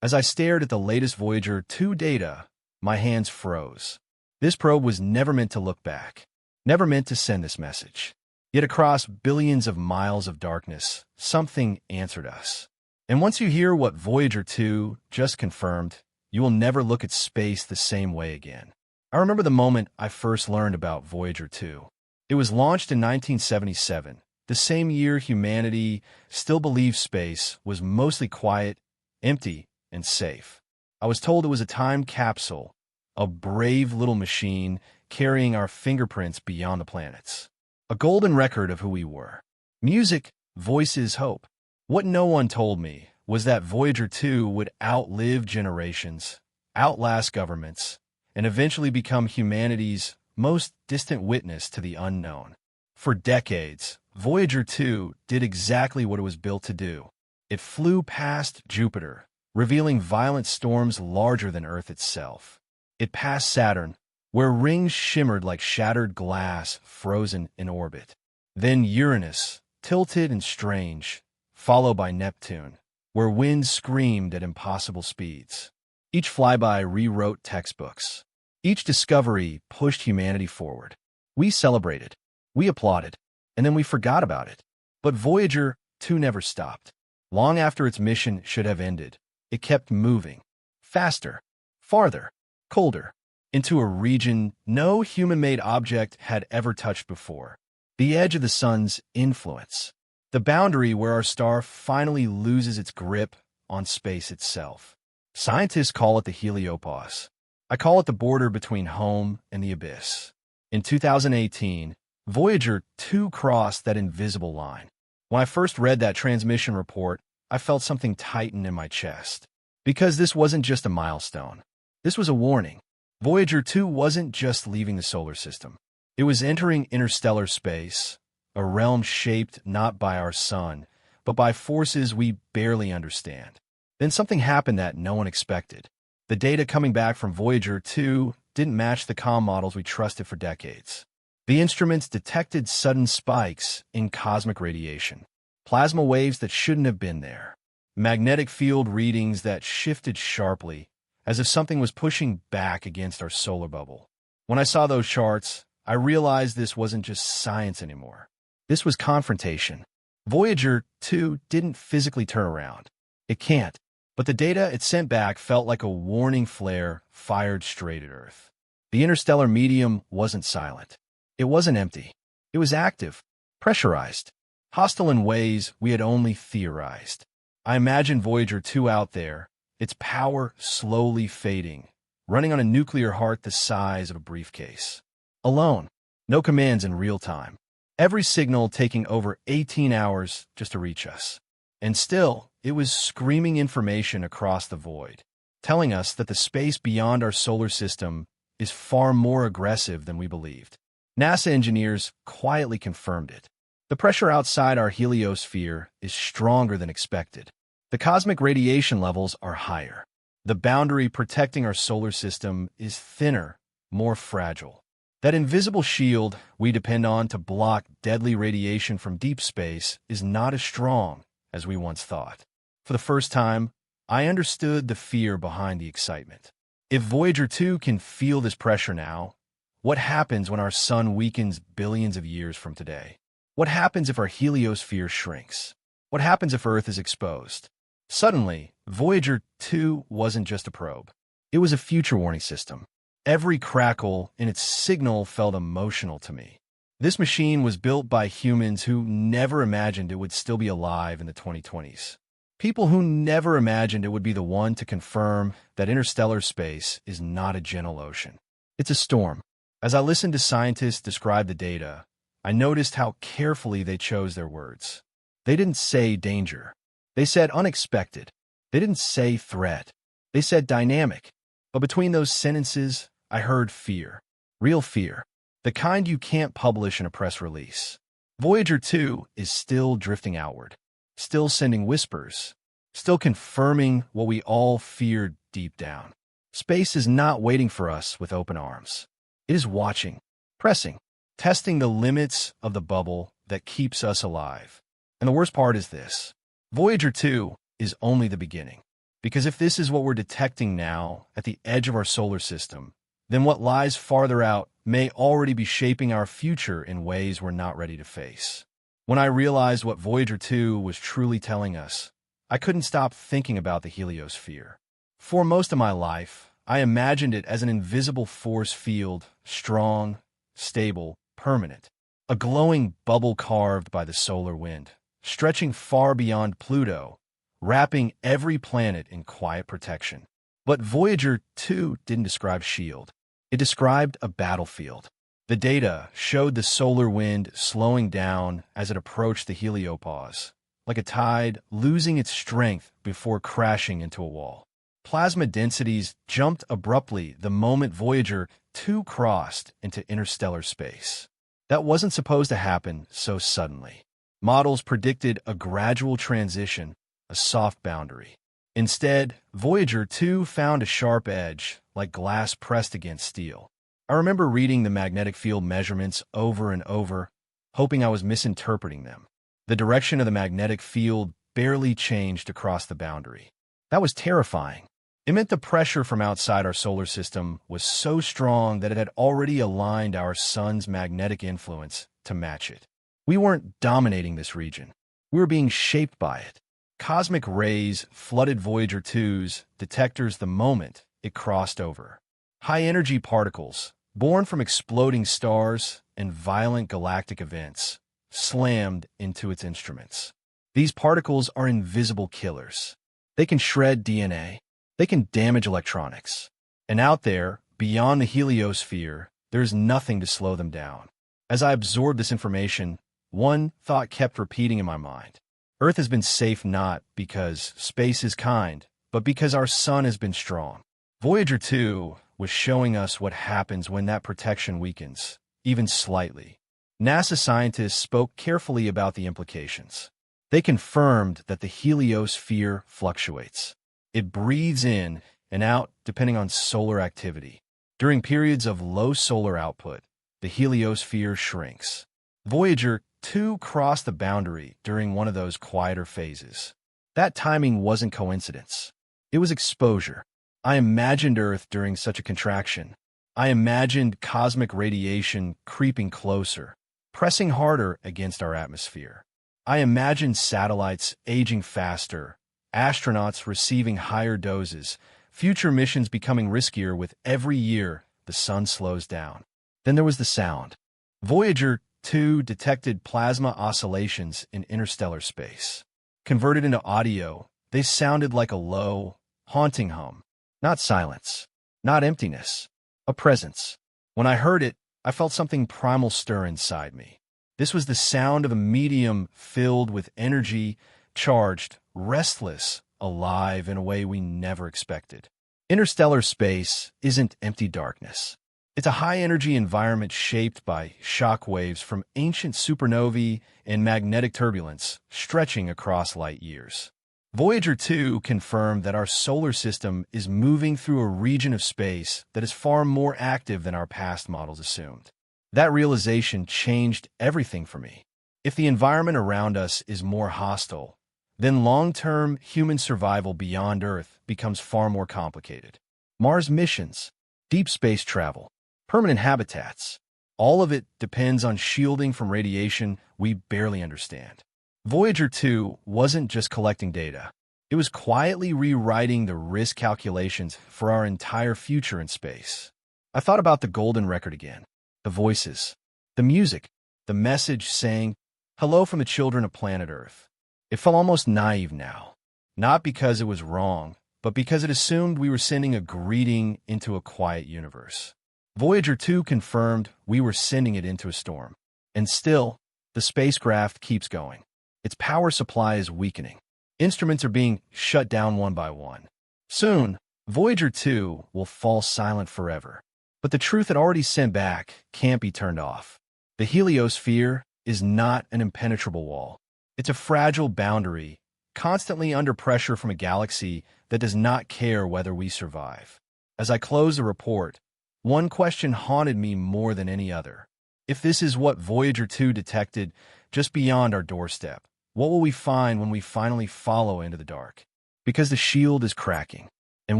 As I stared at the latest Voyager 2 data, my hands froze. This probe was never meant to look back, never meant to send this message. Yet across billions of miles of darkness, something answered us. And once you hear what Voyager 2 just confirmed, you will never look at space the same way again. I remember the moment I first learned about Voyager 2. It was launched in 1977, the same year humanity still believed space was mostly quiet, empty, and safe. I was told it was a time capsule, a brave little machine carrying our fingerprints beyond the planets. A golden record of who we were. Music, voices, hope. What no one told me was that Voyager 2 would outlive generations, outlast governments, and eventually become humanity's most distant witness to the unknown. For decades, Voyager 2 did exactly what it was built to do. It flew past Jupiter, revealing violent storms larger than Earth itself. It passed Saturn, where rings shimmered like shattered glass frozen in orbit. Then Uranus, tilted and strange, followed by Neptune, where winds screamed at impossible speeds. Each flyby rewrote textbooks. Each discovery pushed humanity forward. We celebrated, we applauded, and then we forgot about it. But Voyager 2 never stopped. Long after its mission should have ended, it kept moving. Faster, farther, colder, into a region no human-made object had ever touched before. The edge of the sun's influence. The boundary where our star finally loses its grip on space itself. Scientists call it the heliopause. I call it the border between home and the abyss. In 2018, Voyager 2 crossed that invisible line. When I first read that transmission report, I felt something tighten in my chest. Because this wasn't just a milestone. This was a warning. Voyager 2 wasn't just leaving the solar system. It was entering interstellar space, a realm shaped not by our sun, but by forces we barely understand. Then something happened that no one expected. The data coming back from Voyager 2 didn't match the comm models we trusted for decades. The instruments detected sudden spikes in cosmic radiation, plasma waves that shouldn't have been there, magnetic field readings that shifted sharply, as if something was pushing back against our solar bubble. When I saw those charts, I realized this wasn't just science anymore. This was confrontation. Voyager 2 didn't physically turn around. It can't. But the data it sent back felt like a warning flare fired straight at Earth. The interstellar medium wasn't silent. It wasn't empty. It was active, pressurized, hostile in ways we had only theorized. I imagined Voyager 2 out there, its power slowly fading, running on a nuclear heart the size of a briefcase. Alone, no commands in real time. Every signal taking over 18 hours just to reach us. And still, it was screaming information across the void, telling us that the space beyond our solar system is far more aggressive than we believed. NASA engineers quietly confirmed it. The pressure outside our heliosphere is stronger than expected. The cosmic radiation levels are higher. The boundary protecting our solar system is thinner, more fragile. That invisible shield we depend on to block deadly radiation from deep space is not as strong as we once thought. For the first time, I understood the fear behind the excitement. If Voyager 2 can feel this pressure now, what happens when our sun weakens billions of years from today? What happens if our heliosphere shrinks? What happens if Earth is exposed? Suddenly, Voyager 2 wasn't just a probe. It was a future warning system. Every crackle in its signal felt emotional to me. This machine was built by humans who never imagined it would still be alive in the 2020s. People who never imagined it would be the one to confirm that interstellar space is not a gentle ocean. It's a storm. As I listened to scientists describe the data, I noticed how carefully they chose their words. They didn't say danger. They said unexpected. They didn't say threat. They said dynamic. But between those sentences, I heard fear. Real fear. The kind you can't publish in a press release. Voyager 2 is still drifting outward. Still sending whispers. Still confirming what we all feared deep down. Space is not waiting for us with open arms. It is watching, pressing, testing the limits of the bubble that keeps us alive. And the worst part is this. Voyager 2 is only the beginning. Because if this is what we're detecting now at the edge of our solar system, then what lies farther out may already be shaping our future in ways we're not ready to face. When I realized what Voyager 2 was truly telling us, I couldn't stop thinking about the heliosphere. For most of my life, I imagined it as an invisible force field, strong, stable, permanent. A glowing bubble carved by the solar wind, stretching far beyond Pluto, wrapping every planet in quiet protection. But Voyager 2 didn't describe S.H.I.E.L.D. It described a battlefield. The data showed the solar wind slowing down as it approached the heliopause, like a tide losing its strength before crashing into a wall. Plasma densities jumped abruptly the moment Voyager 2 crossed into interstellar space. That wasn't supposed to happen so suddenly. Models predicted a gradual transition, a soft boundary. Instead, Voyager 2 found a sharp edge, like glass pressed against steel. I remember reading the magnetic field measurements over and over, hoping I was misinterpreting them. The direction of the magnetic field barely changed across the boundary. That was terrifying. It meant the pressure from outside our solar system was so strong that it had already aligned our sun's magnetic influence to match it. We weren't dominating this region. We were being shaped by it. Cosmic rays flooded Voyager 2's detectors the moment it crossed over. High-energy particles, born from exploding stars and violent galactic events, slammed into its instruments. These particles are invisible killers. They can shred DNA. They can damage electronics. And out there, beyond the heliosphere, there's nothing to slow them down. As I absorbed this information, one thought kept repeating in my mind. Earth has been safe not because space is kind, but because our sun has been strong. Voyager 2 was showing us what happens when that protection weakens, even slightly. NASA scientists spoke carefully about the implications. They confirmed that the heliosphere fluctuates. It breathes in and out depending on solar activity. During periods of low solar output, the heliosphere shrinks. Voyager 2 crossed the boundary during one of those quieter phases. That timing wasn't coincidence. It was exposure. I imagined Earth during such a contraction. I imagined cosmic radiation creeping closer, pressing harder against our atmosphere. I imagined satellites aging faster, astronauts receiving higher doses, future missions becoming riskier with every year the sun slows down. Then there was the sound. Voyager 2 detected plasma oscillations in interstellar space. Converted into audio, they sounded like a low, haunting hum. Not silence, not emptiness, a presence. When I heard it, I felt something primal stir inside me. This was the sound of a medium filled with energy, charged, restless, alive in a way we never expected. Interstellar space isn't empty darkness. It's a high-energy environment shaped by shock waves from ancient supernovae and magnetic turbulence stretching across light years. Voyager 2 confirmed that our solar system is moving through a region of space that is far more active than our past models assumed. That realization changed everything for me. If the environment around us is more hostile, then long-term human survival beyond Earth becomes far more complicated. Mars missions, deep space travel, permanent habitats, all of it depends on shielding from radiation we barely understand. Voyager 2 wasn't just collecting data. It was quietly rewriting the risk calculations for our entire future in space. I thought about the golden record again. The voices, the music, the message saying, "Hello from the children of planet Earth." It felt almost naive now. Not because it was wrong, but because it assumed we were sending a greeting into a quiet universe. Voyager 2 confirmed we were sending it into a storm. And still, the spacecraft keeps going. Its power supply is weakening. Instruments are being shut down one by one. Soon, Voyager 2 will fall silent forever. But the truth it already sent back can't be turned off. The heliosphere is not an impenetrable wall. It's a fragile boundary, constantly under pressure from a galaxy that does not care whether we survive. As I close the report, one question haunted me more than any other. If this is what Voyager 2 detected just beyond our doorstep, what will we find when we finally follow into the dark? Because the shield is cracking, and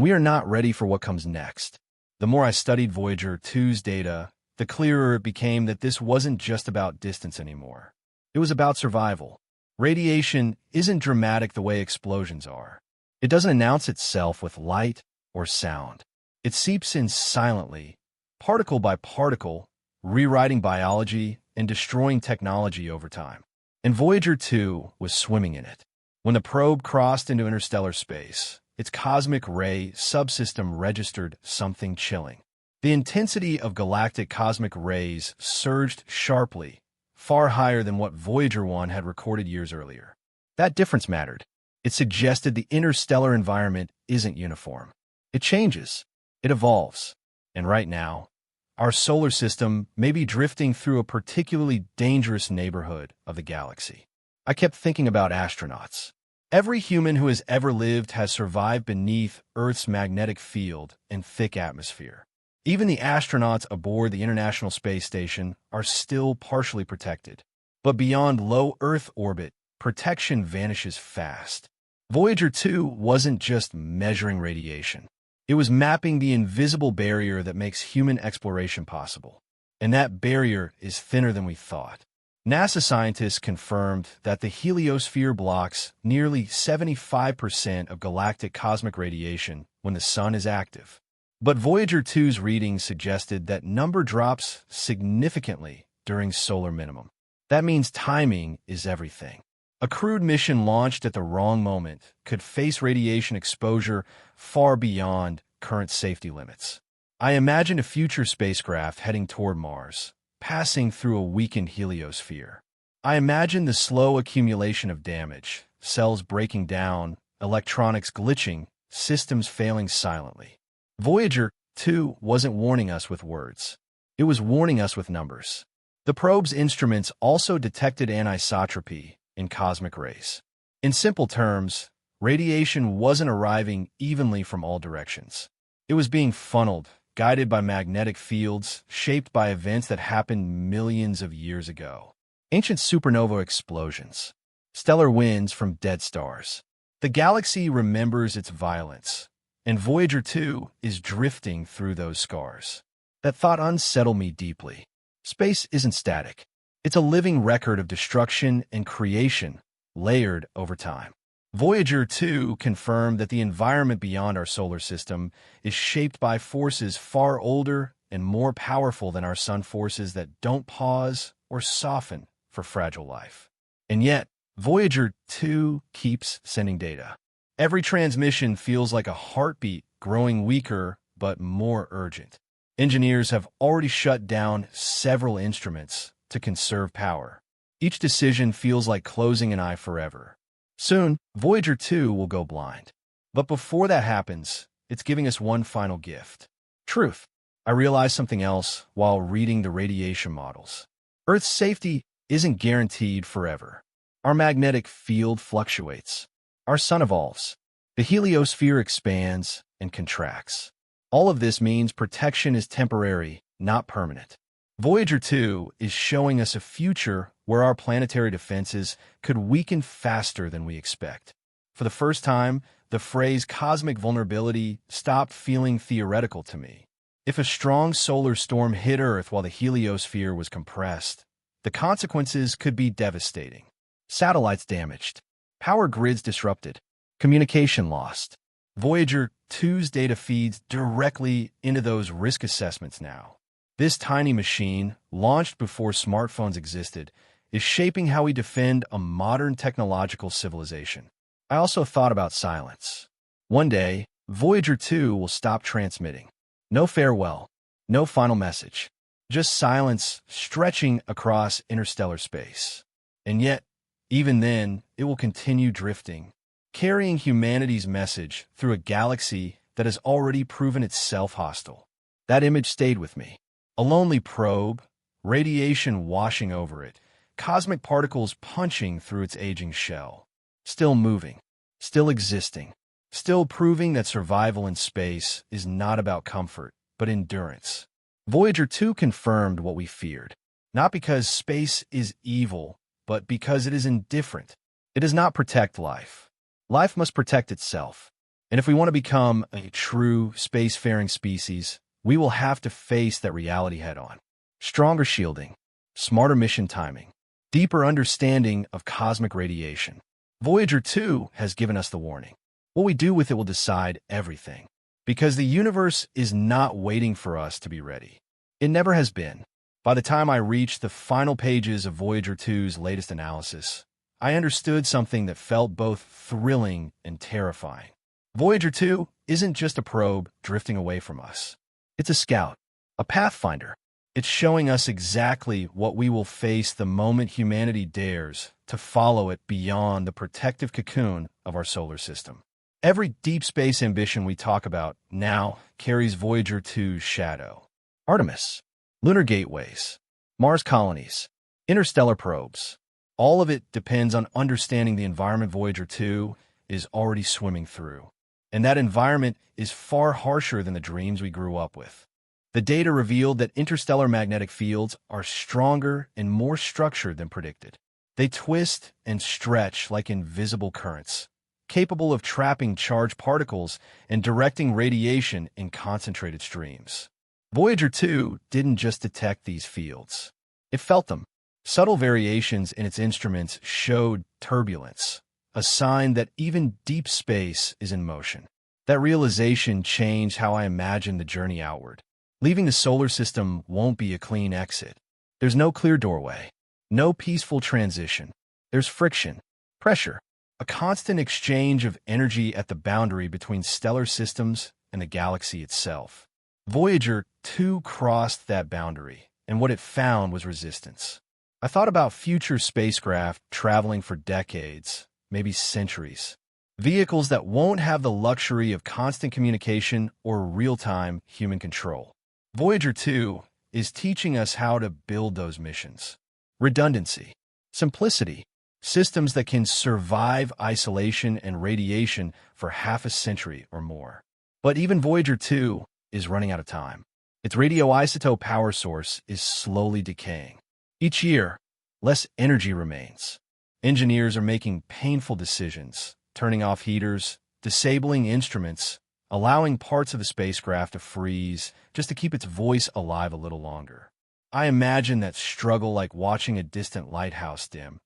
we are not ready for what comes next. The more I studied Voyager 2's data, the clearer it became that this wasn't just about distance anymore. It was about survival. Radiation isn't dramatic the way explosions are. It doesn't announce itself with light or sound. It seeps in silently, particle by particle, rewriting biology and destroying technology over time. And Voyager 2 was swimming in it. When the probe crossed into interstellar space, its cosmic ray subsystem registered something chilling. The intensity of galactic cosmic rays surged sharply, far higher than what Voyager 1 had recorded years earlier. That difference mattered. It suggested the interstellar environment isn't uniform. It changes. It evolves. And right now, our solar system may be drifting through a particularly dangerous neighborhood of the galaxy. I kept thinking about astronauts. Every human who has ever lived has survived beneath Earth's magnetic field and thick atmosphere. Even the astronauts aboard the International Space Station are still partially protected. But beyond low Earth orbit, protection vanishes fast. Voyager 2 wasn't just measuring radiation. It was mapping the invisible barrier that makes human exploration possible. And that barrier is thinner than we thought. NASA scientists confirmed that the heliosphere blocks nearly 75% of galactic cosmic radiation when the sun is active. But Voyager 2's readings suggested that number drops significantly during solar minimum. That means timing is everything. A crewed mission launched at the wrong moment could face radiation exposure far beyond current safety limits. I imagine a future spacecraft heading toward Mars, passing through a weakened heliosphere. I imagine the slow accumulation of damage, cells breaking down, electronics glitching, systems failing silently. Voyager 2 wasn't warning us with words. It was warning us with numbers. The probe's instruments also detected anisotropy in cosmic rays. In simple terms, radiation wasn't arriving evenly from all directions. It was being funneled, guided by magnetic fields, shaped by events that happened millions of years ago. Ancient supernova explosions, stellar winds from dead stars. The galaxy remembers its violence, and Voyager 2 is drifting through those scars. That thought unsettled me deeply. Space isn't static. It's a living record of destruction and creation, layered over time. Voyager 2 confirmed that the environment beyond our solar system is shaped by forces far older and more powerful than our sun forces that don't pause or soften for fragile life. And yet, Voyager 2 keeps sending data. Every transmission feels like a heartbeat growing weaker but more urgent. Engineers have already shut down several instruments to conserve power. Each decision feels like closing an eye forever. Soon, Voyager 2 will go blind. But before that happens, it's giving us one final gift. Truth. I realized something else while reading the radiation models. Earth's safety isn't guaranteed forever. Our magnetic field fluctuates. Our sun evolves. The heliosphere expands and contracts. All of this means protection is temporary, not permanent. Voyager 2 is showing us a future where our planetary defenses could weaken faster than we expect. For the first time, the phrase cosmic vulnerability stopped feeling theoretical to me. If a strong solar storm hit Earth while the heliosphere was compressed, the consequences could be devastating. Satellites damaged, power grids disrupted, communication lost. Voyager 2's data feeds directly into those risk assessments now. This tiny machine, launched before smartphones existed, is shaping how we defend a modern technological civilization. I also thought about silence. One day, Voyager 2 will stop transmitting. No farewell, no final message, just silence stretching across interstellar space. And yet, even then, it will continue drifting, carrying humanity's message through a galaxy that has already proven itself hostile. That image stayed with me. A lonely probe, radiation washing over it, cosmic particles punching through its aging shell. Still moving, still existing, still proving that survival in space is not about comfort, but endurance. Voyager 2 confirmed what we feared. Not because space is evil, but because it is indifferent. It does not protect life. Life must protect itself. And if we want to become a true spacefaring species, we will have to face that reality head-on. Stronger shielding, smarter mission timing, deeper understanding of cosmic radiation. Voyager 2 has given us the warning. What we do with it will decide everything. Because the universe is not waiting for us to be ready. It never has been. By the time I reached the final pages of Voyager 2's latest analysis, I understood something that felt both thrilling and terrifying. Voyager 2 isn't just a probe drifting away from us. It's a scout, a pathfinder. It's showing us exactly what we will face the moment humanity dares to follow it beyond the protective cocoon of our solar system. Every deep space ambition we talk about now carries Voyager 2's shadow. Artemis, lunar gateways, Mars colonies, interstellar probes. All of it depends on understanding the environment Voyager 2 is already swimming through. And that environment is far harsher than the dreams we grew up with. The data revealed that interstellar magnetic fields are stronger and more structured than predicted. They twist and stretch like invisible currents, capable of trapping charged particles and directing radiation in concentrated streams. Voyager 2 didn't just detect these fields. It felt them. Subtle variations in its instruments showed turbulence, a sign that even deep space is in motion. That realization changed how I imagined the journey outward. Leaving the solar system won't be a clean exit. There's no clear doorway, no peaceful transition. There's friction, pressure, a constant exchange of energy at the boundary between stellar systems and the galaxy itself. Voyager 2 crossed that boundary, and what it found was resistance. I thought about future spacecraft traveling for decades, maybe centuries. Vehicles that won't have the luxury of constant communication or real-time human control. Voyager 2 is teaching us how to build those missions. Redundancy, simplicity, systems that can survive isolation and radiation for half a century or more. But even Voyager 2 is running out of time. Its radioisotope power source is slowly decaying. Each year, less energy remains. Engineers are making painful decisions, turning off heaters, disabling instruments, allowing parts of the spacecraft to freeze just to keep its voice alive a little longer. I imagine that struggle like watching a distant lighthouse dim,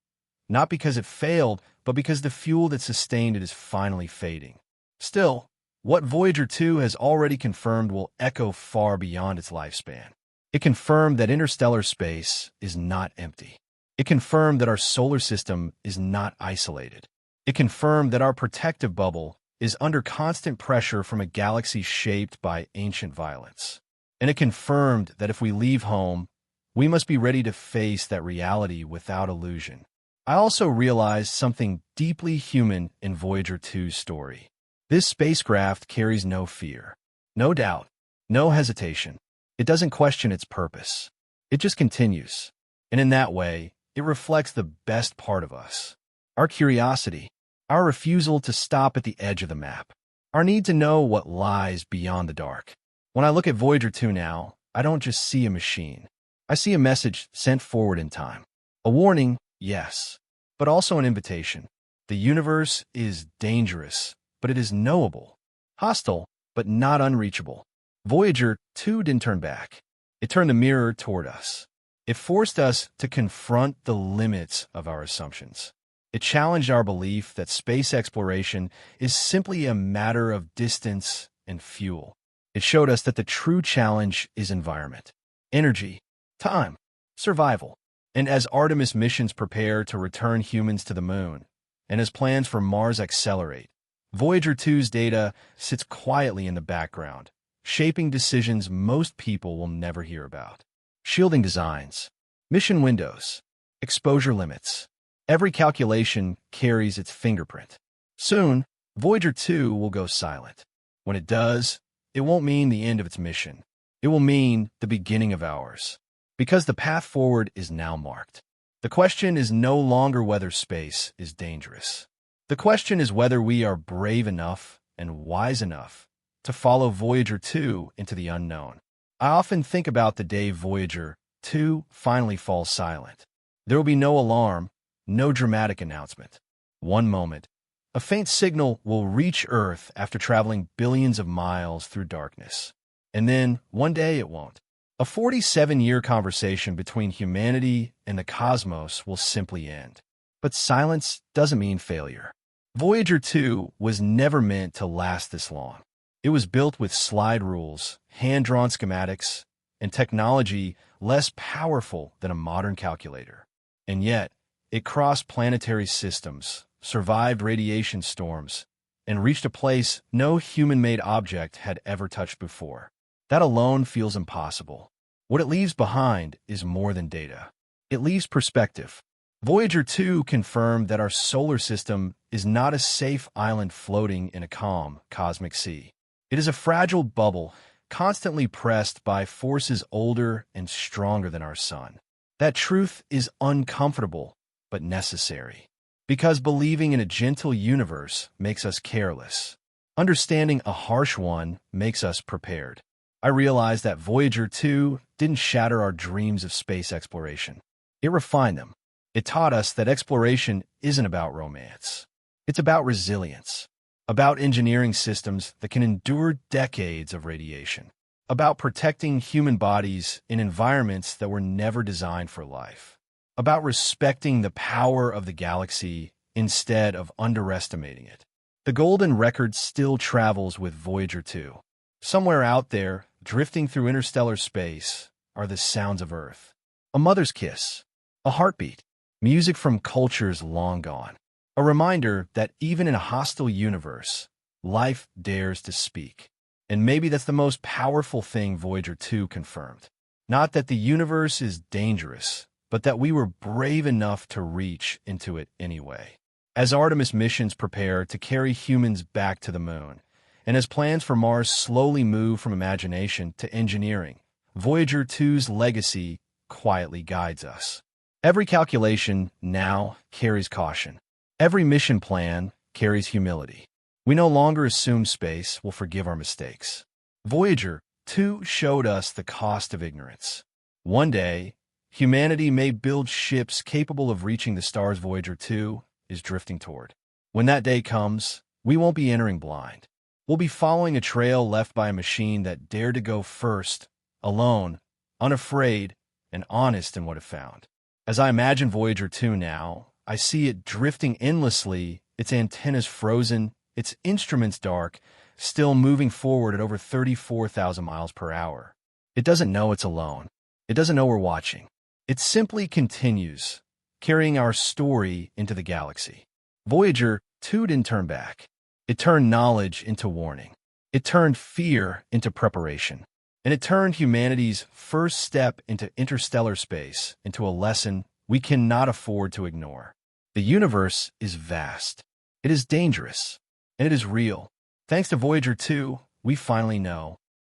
not because it failed, but because the fuel that sustained it is finally fading. Still, what Voyager 2 has already confirmed will echo far beyond its lifespan. It confirmed that interstellar space is not empty. It confirmed that our solar system is not isolated. It confirmed that our protective bubble is under constant pressure from a galaxy shaped by ancient violence. And it confirmed that if we leave home, we must be ready to face that reality without illusion. I also realized something deeply human in Voyager 2's story. This spacecraft carries no fear, no doubt, no hesitation. It doesn't question its purpose. It just continues. And in that way, it reflects the best part of us. Our curiosity, our refusal to stop at the edge of the map, our need to know what lies beyond the dark. When I look at Voyager 2 now, I don't just see a machine. I see a message sent forward in time. A warning, yes, but also an invitation. The universe is dangerous, but it is knowable. Hostile, but not unreachable. Voyager 2 didn't turn back. It turned the mirror toward us. It forced us to confront the limits of our assumptions. It challenged our belief that space exploration is simply a matter of distance and fuel. It showed us that the true challenge is environment, energy, time, survival. And as Artemis missions prepare to return humans to the moon, and as plans for Mars accelerate, Voyager 2's data sits quietly in the background, shaping decisions most people will never hear about. Shielding designs, mission windows, exposure limits. Every calculation carries its fingerprint. Soon, Voyager 2 will go silent. When it does, it won't mean the end of its mission. It will mean the beginning of ours. Because the path forward is now marked. The question is no longer whether space is dangerous. The question is whether we are brave enough and wise enough to follow Voyager 2 into the unknown. I often think about the day Voyager 2 finally falls silent. There will be no alarm, no dramatic announcement. One moment, A faint signal will reach Earth after traveling billions of miles through darkness. And then, one day it won't. A 47-year conversation between humanity and the cosmos will simply end. But silence doesn't mean failure. Voyager 2 was never meant to last this long. It was built with slide rules, hand-drawn schematics, and technology less powerful than a modern calculator. And yet, it crossed planetary systems, survived radiation storms, and reached a place no human-made object had ever touched before. That alone feels impossible. What it leaves behind is more than data. It leaves perspective. Voyager 2 confirmed that our solar system is not a safe island floating in a calm cosmic sea. It is a fragile bubble, constantly pressed by forces older and stronger than our sun. That truth is uncomfortable, but necessary. Because believing in a gentle universe makes us careless. Understanding a harsh one makes us prepared. I realized that Voyager 2 didn't shatter our dreams of space exploration. It refined them. It taught us that exploration isn't about romance. It's about resilience, about engineering systems that can endure decades of radiation, about protecting human bodies in environments that were never designed for life, about respecting the power of the galaxy instead of underestimating it. The golden record still travels with Voyager 2. Somewhere out there, drifting through interstellar space, are the sounds of Earth. A mother's kiss, a heartbeat, music from cultures long gone. A reminder that even in a hostile universe, life dares to speak. And maybe that's the most powerful thing Voyager 2 confirmed. Not that the universe is dangerous, but that we were brave enough to reach into it anyway. As Artemis missions prepare to carry humans back to the moon, and as plans for Mars slowly move from imagination to engineering, Voyager 2's legacy quietly guides us. Every calculation now carries caution. Every mission plan carries humility. We no longer assume space will forgive our mistakes. Voyager 2 showed us the cost of ignorance. One day, humanity may build ships capable of reaching the stars Voyager 2 is drifting toward. When that day comes, we won't be entering blind. We'll be following a trail left by a machine that dared to go first, alone, unafraid, and honest in what it found. As I imagine Voyager 2 now, I see it drifting endlessly, its antennas frozen, its instruments dark, still moving forward at over 34,000 miles per hour. It doesn't know it's alone. It doesn't know we're watching. It simply continues, carrying our story into the galaxy. Voyager 2 didn't turn back. It turned knowledge into warning. It turned fear into preparation. And it turned humanity's first step into interstellar space into a lesson we cannot afford to ignore. The universe is vast. It is dangerous. And it is real. Thanks to Voyager 2, we finally know